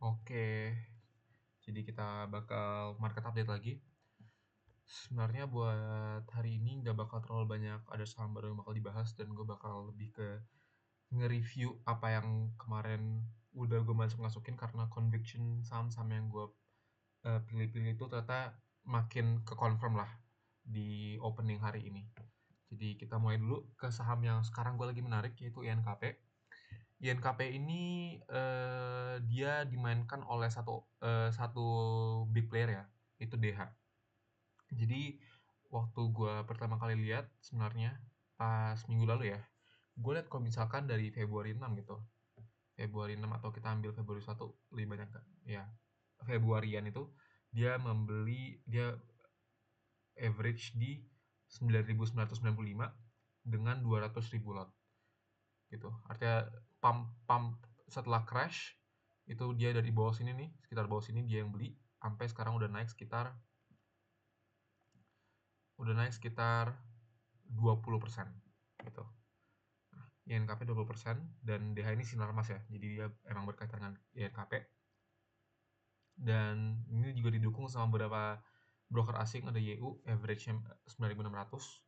Oke, jadi kita bakal market update lagi. Sebenarnya buat hari ini nggak bakal terlalu banyak ada saham baru yang bakal dibahas dan gue bakal lebih ke nge-review apa yang kemarin udah gue masukin karena conviction saham-saham yang gue pilih-pilih itu ternyata makin ke-confirm lah di opening hari ini. Jadi kita mulai dulu ke saham yang sekarang gue lagi menarik yaitu INKP. INKP ini dia dimainkan oleh satu big player ya, itu DH. Jadi waktu gue pertama kali lihat sebenarnya pas minggu lalu ya, gue lihat kalau misalkan dari Februari 6 gitu, Februari 6 atau kita ambil Februari 1 lebih banyak kan? Ya, Februarian itu dia average di 9.995 dengan 200.000 lot gitu. Artinya pump pump setelah crash itu dia dari bawah sini nih, sekitar bawah sini dia yang beli sampai sekarang udah naik sekitar 20% gitu. INKP 20% dan DH ini sinar mas ya. Jadi dia emang berkaitan dengan INKP. Dan ini juga didukung sama beberapa broker asing, ada YU average-nya 9.600,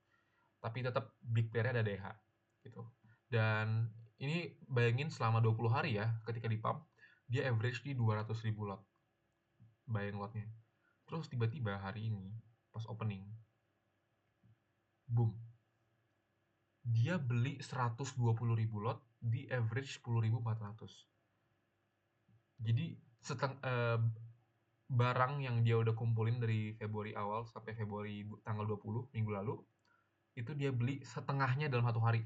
tapi tetap big player-nya ada DH gitu. Dan ini bayangin selama 20 hari ya, ketika di pump dia average di 200.000 lot buying lotnya. Terus tiba-tiba hari ini pas opening, boom, dia beli 120.000 lot di average 10.400. Jadi barang yang dia udah kumpulin dari Februari awal sampai Februari tanggal 20 minggu lalu, itu dia beli setengahnya dalam satu hari.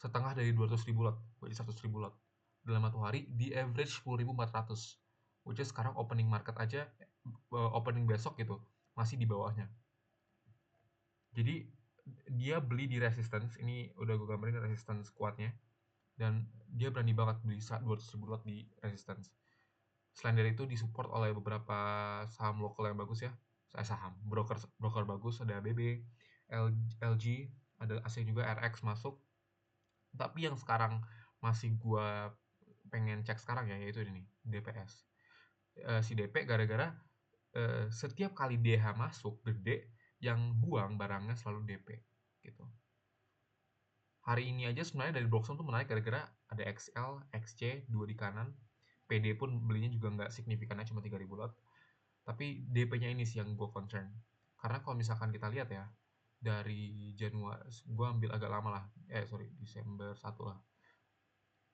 Setengah dari 200.000 lot, berarti 100.000 lot. Dalam satu hari di average 10.400. Which is sekarang opening market aja, opening besok gitu, masih di bawahnya. Jadi dia beli di resistance, ini udah gue gambarin resistance kuatnya, dan dia berani banget beli 200.000 lot di resistance. Selain dari itu disupport oleh beberapa saham lokal yang bagus ya. Broker bagus, ada ABB, LG, ada asing juga RX masuk. Tapi yang sekarang masih gua pengen cek sekarang ya, yaitu ini DPS. Si DP gara-gara setiap kali DH masuk gede, yang buang barangnya selalu DP gitu. Hari ini aja sebenarnya dari Blockstone tuh menarik gara-gara ada XL, XC, 2 di kanan. PD pun belinya juga nggak signifikannya, cuma 3.000 lot. Tapi DP-nya ini sih yang gue concern. Karena kalau misalkan kita lihat ya, dari Januari, gue ambil agak lama lah, Desember 1 lah.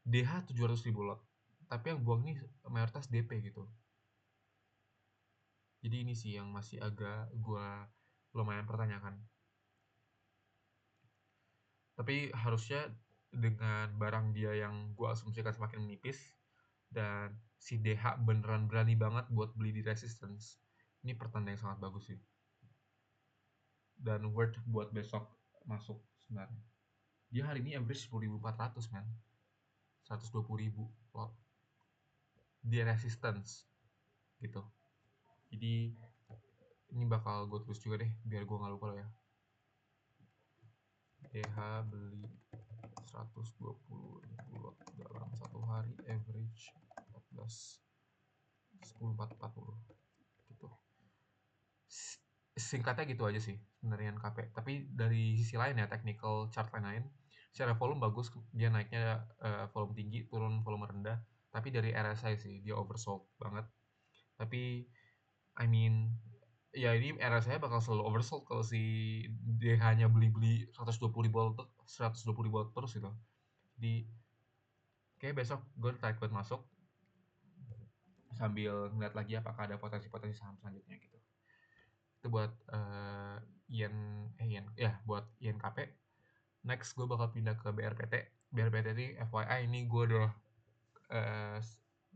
DH 700.000 lot. Tapi yang buang ini mayoritas DP gitu. Jadi ini sih yang masih agak gue lumayan pertanyakan. Tapi harusnya dengan barang dia yang gue asumsikan semakin menipis, dan si DH beneran berani banget buat beli di resistance, ini pertanda yang sangat bagus sih. Dan worth buat besok masuk sebenarnya. Dia hari ini average 10.400 man, 120.000 lot dia resistance gitu. Jadi ini bakal gue tulis juga deh biar gue nggak lupa ya. DH beli 120.000 lot dalam satu hari, average 14 10.440 gitu. Singkatnya gitu aja sih sebenarnya KP. Tapi dari sisi lain ya, technical chart lain, secara volume bagus, dia naiknya volume tinggi, turun volume rendah. Tapi dari RSI sih dia oversold banget. Tapi I mean, ya ini RSI bakal selalu oversold kalau si DH-nya beli-beli 120.000 terus gitu. Jadi kayak besok gue tertarik buat masuk sambil ngeliat lagi apakah ada potensi-potensi saham selanjutnya gitu. Itu buat buat INKP. Next gue bakal pindah ke BRPT. BRPT ini FYI, ini gue uh,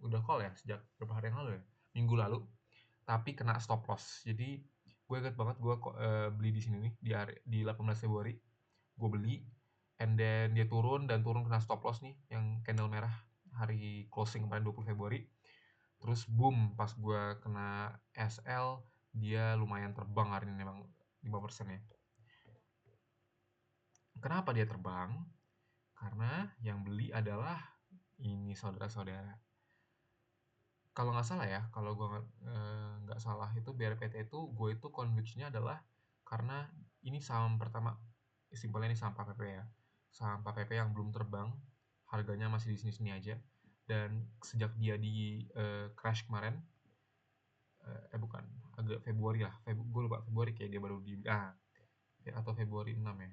udah call ya sejak beberapa hari yang lalu ya, minggu lalu, tapi kena stop loss. Jadi gue inget banget gue beli di sini nih di 18 Februari gue beli, and then dia turun kena stop loss nih yang candle merah hari closing kemarin 20 Februari. Terus boom, pas gue kena SL, dia lumayan terbang hari ini, memang 5% ya. Kenapa dia terbang? Karena yang beli adalah ini saudara-saudara, kalau nggak salah ya, kalau gue nggak salah itu BRPT itu gue itu conviction-nya adalah karena ini saham pertama, simpelnya ini saham PAPP ya. Saham PAPP yang belum terbang, harganya masih di sini-sini aja. Dan sejak dia di crash kemarin, bukan, agak Februari lah, gue lupa Februari kayak dia baru atau Februari 6 ya.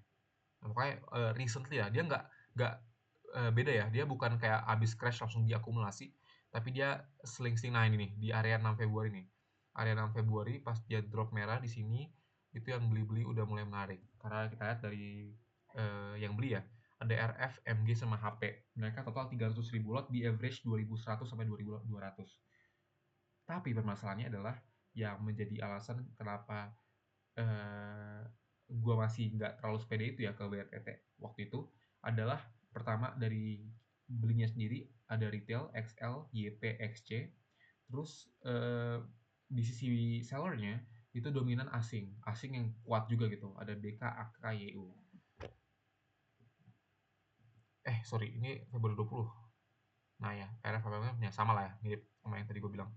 Nah, pokoknya recently ya, dia nggak beda ya, dia bukan kayak abis crash langsung diakumulasi, tapi dia seling-seling. Nah ini nih di area 6 Februari nih, area 6 Februari pas dia drop merah di sini, itu yang beli-beli udah mulai menarik karena kita lihat dari yang beli ya, ada RF, MG sama HP, mereka total 300.000 lot di average 2100 sampai 2200. Tapi permasalahannya adalah yang menjadi alasan kenapa gue masih nggak terlalu sepede itu ya ke BRPT waktu itu adalah pertama dari belinya sendiri ada retail XL, YP, XC, terus di sisi sellernya itu dominan asing yang kuat juga gitu, ada BK, AK, YU. Sorry, ini Februari 20. Nah ya, RF sama lah ya, mirip sama yang tadi gue bilang,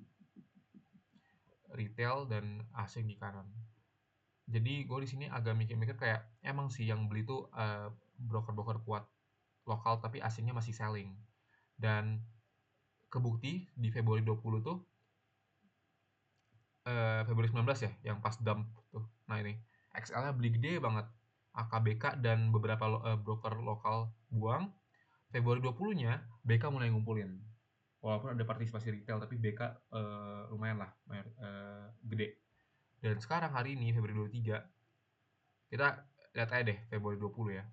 retail dan asing di kanan. Jadi gue di sini agak mikir-mikir kayak emang sih yang beli tuh broker-broker kuat lokal tapi asingnya masih selling. Dan kebukti di Februari 20 tuh Februari 19 ya yang pas dump tuh. Nah ini XL-nya beli gede banget. AKBK dan beberapa broker lokal buang. Februari 20-nya BK mulai ngumpulin. Walaupun ada partisipasi retail tapi BK lumayan lah gede. Dan sekarang hari ini Februari 23 kita lihat aja deh Februari 20 ya.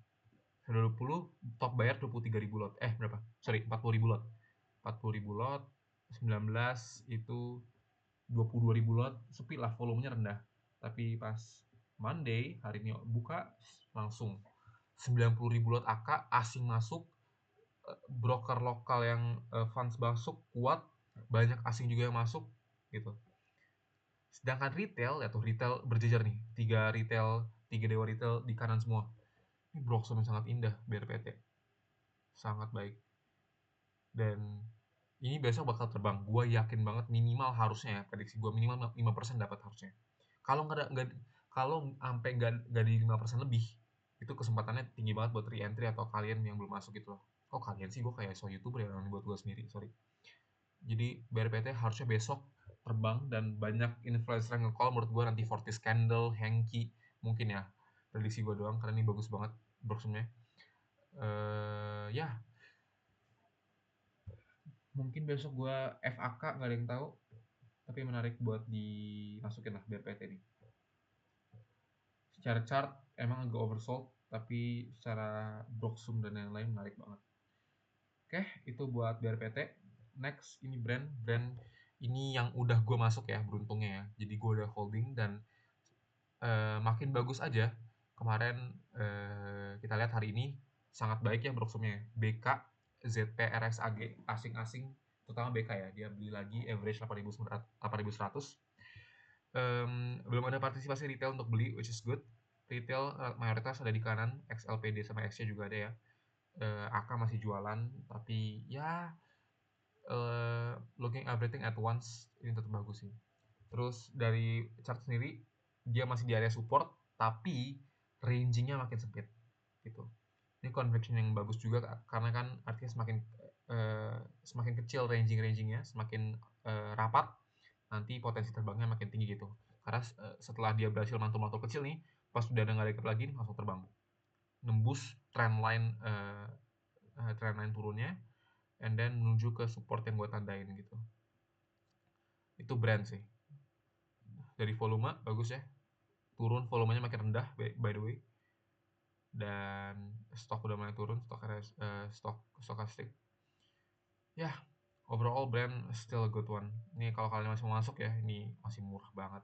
Februari 20 top bayar 23.000 lot. Berapa? Sorry, 40.000 lot. 40.000 lot, 19 itu 22.000 lot, sepi lah, volumenya rendah. Tapi pas Monday, hari ini buka langsung 90.000 lot AK, asing masuk, broker lokal yang funds masuk kuat, banyak asing juga yang masuk gitu. Sedangkan retail, ya tuh retail berjejer nih, tiga dewa retail di kanan semua. Ini Broxom yang sangat indah, BRPT. Sangat baik. Dan ini besok bakal terbang. Gue yakin banget minimal harusnya ya, prediksi gue minimal 5% dapat harusnya. Kalau sampai nggak di 5% lebih, itu kesempatannya tinggi banget buat re-entry atau kalian yang belum masuk gitu loh. Oh kalian sih, gue kayak YouTuber ya, buat gue sendiri, sorry. Jadi BRPT harusnya besok terbang dan banyak influencer yang nge-call menurut gue nanti Fortis Candle, Henki, mungkin ya. Prediksi gue doang karena ini bagus banget browsernya. Ya, mungkin besok gue FAK nggak ada yang tahu, tapi menarik buat dimasukin lah BRPT ini. Secara chart emang agak oversold, tapi secara Broxum dan yang lain menarik banget. Oke, itu buat BRPT. Next, ini brand ini yang udah gue masuk ya, beruntungnya ya. Jadi gue udah holding dan makin bagus aja. Kemarin kita lihat hari ini sangat baik ya Broxumnya. BK, ZP, RXAG, asing-asing, terutama BK ya. Dia beli lagi average 8.100. Belum ada partisipasi retail untuk beli, which is good. Retail mayoritas ada di kanan, XLPD sama XC juga ada ya. AK masih jualan, tapi ya looking everything at once ini tetap bagus sih. Terus dari chart sendiri dia masih di area support, tapi rangingnya makin sempit gitu. Ini conviction yang bagus juga karena kan artinya semakin kecil rangingnya, semakin rapat, nanti potensi terbangnya makin tinggi gitu. Karena setelah dia berhasil mantul-mantul kecil nih, pas udah ada nggak ada lagi langsung terbang, nembus trendline turunnya, and then menuju ke support yang gue tandain gitu. Itu brand sih. Dari volume bagus ya, turun volumenya makin rendah by the way, dan stok udah mulai turun, stokastik ya. Overall brand still a good one. Ini kalau kalian masih mau masuk ya, ini masih murah banget.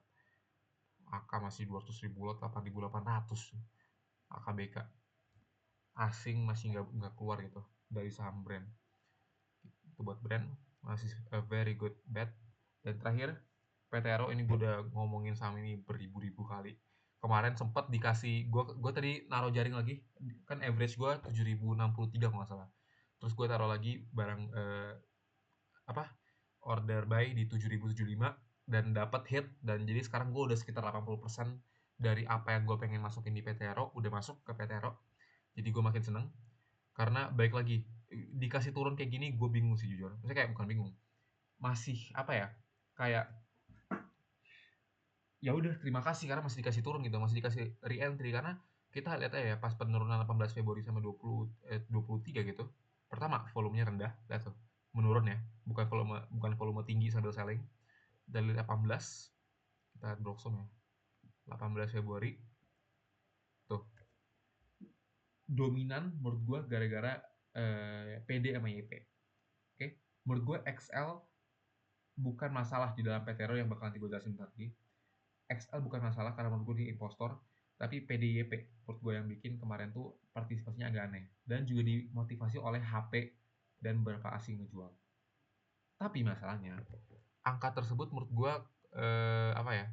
AK masih 200.000 lot, 8.800. AKBK asing masih nggak keluar gitu dari saham brand. Itu buat brand masih a very good bet. Dan terakhir PTRO, ini gue udah ngomongin saham ini beribu-ribu kali. Kemarin sempat dikasih, gue tadi naruh jaring lagi, kan average gue 7.063 kalau nggak salah. Terus gue taruh lagi barang order buy di 7.075 dan dapat hit, dan jadi sekarang gue udah sekitar 80% dari apa yang gue pengen masukin di PTRO udah masuk ke PTRO. Jadi gue makin seneng karena baik lagi dikasih turun kayak gini gue bingung sih jujur. Maksudnya kayak bukan bingung, masih apa ya, kayak ya udah terima kasih karena masih dikasih turun gitu, masih dikasih re-entry karena kita lihat aja ya pas penurunan 18 Februari sama 23 gitu. Pertama volumenya rendah, lihat tuh menurun ya, bukan volume tinggi sambil selling. Dari 18 kita lihat Broxom ya, 18 Februari tuh dominan menurut gua gara-gara PD sama YP. Oke, menurut gua XL bukan masalah di dalam PTRO yang bakal nanti gue jelasin tadi. XL bukan masalah karena menurut gue dia impostor, tapi PDYP menurut gue yang bikin kemarin tuh partisipasinya agak aneh dan juga dimotivasi oleh HP dan beberapa asing ngejual. Tapi masalahnya angka tersebut menurut gue apa ya,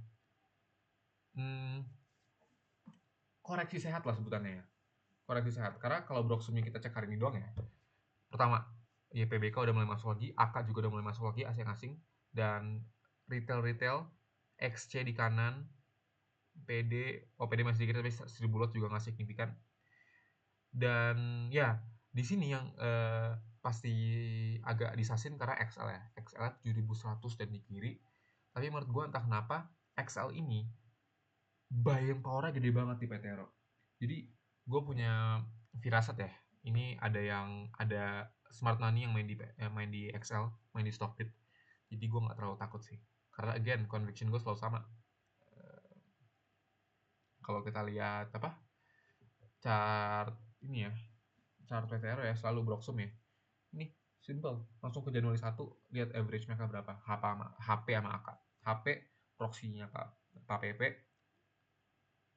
koreksi sehat lah sebutannya ya, koreksi sehat. Karena kalau Broxum yang kita cek hari ini doang ya, pertama YPBK udah mulai masuk lagi, AK juga udah mulai masuk lagi asing-asing, dan retail XC di kanan, PD masih dikit tapi 1000 lot juga nggak signifikan. Dan ya di sini yang pasti agak disasin karena XL ya, XL 7100 dan di kiri. Tapi menurut gue entah kenapa XL ini buying powernya gede banget di PTRO. Jadi gue punya firasat ya, ini ada smart money yang main di XL, main di Stockbit. Jadi gue nggak terlalu takut sih, karena again conviction gue selalu sama. Kalau kita lihat apa chart ini ya, chart PTRO ya, selalu Broxum ya. Ini simple, langsung ke Januari 1, lihat average mereka berapa, HP sama AK. HP proxy-nya Pak PP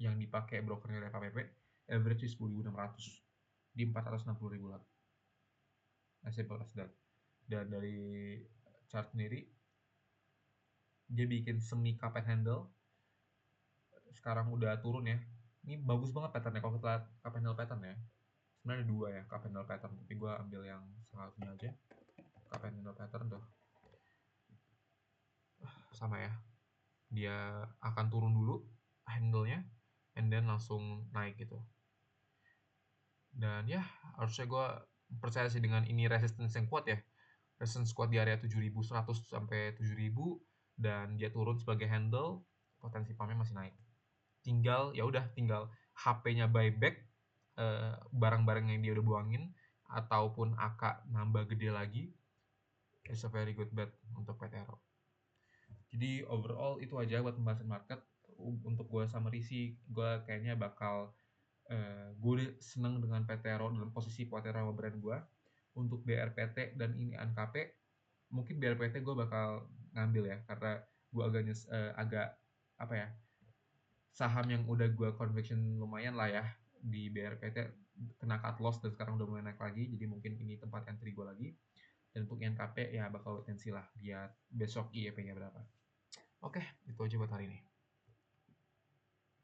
yang dipakai brokernya oleh Pak PP, average 10.600 di 460.000 lot. As simple as that. Dan dari chart sendiri dia bikin semi cup and handle, sekarang udah turun ya. Ini bagus banget patternnya kalau kita lihat cup and handle pattern ya. Sebenarnya ada dua ya cup and handle pattern, tapi gue ambil yang satunya aja. Cup and handle pattern tuh sama ya, dia akan turun dulu handle-nya and then langsung naik gitu. Dan ya harusnya gue percaya sih dengan ini resistance yang kuat ya, resistance kuat di area 7.100 sampai 7.000, dan dia turun sebagai handle, potensi pumpnya masih naik. Tinggal HP-nya buyback, barang-barang yang dia udah buangin ataupun AK nambah gede lagi, it's a very good bet untuk PTRO. Jadi overall itu aja buat pembahasan market. Untuk gue summary sih, gue kayaknya bakal gue udah seneng dengan PTRO dalam posisi PTRO sama brand gue. Untuk BRPT dan ini ANKP, mungkin BRPT gue bakal ngambil ya, karena gue agak apa ya, saham yang udah gue conviction lumayan lah ya di BRPT kena cut loss dan sekarang udah mulai naik lagi, jadi mungkin ini tempat entry gue lagi. Dan untuk INKP ya bakal wait and see lah, lihat besok IEP-nya berapa. Oke, itu aja buat hari ini.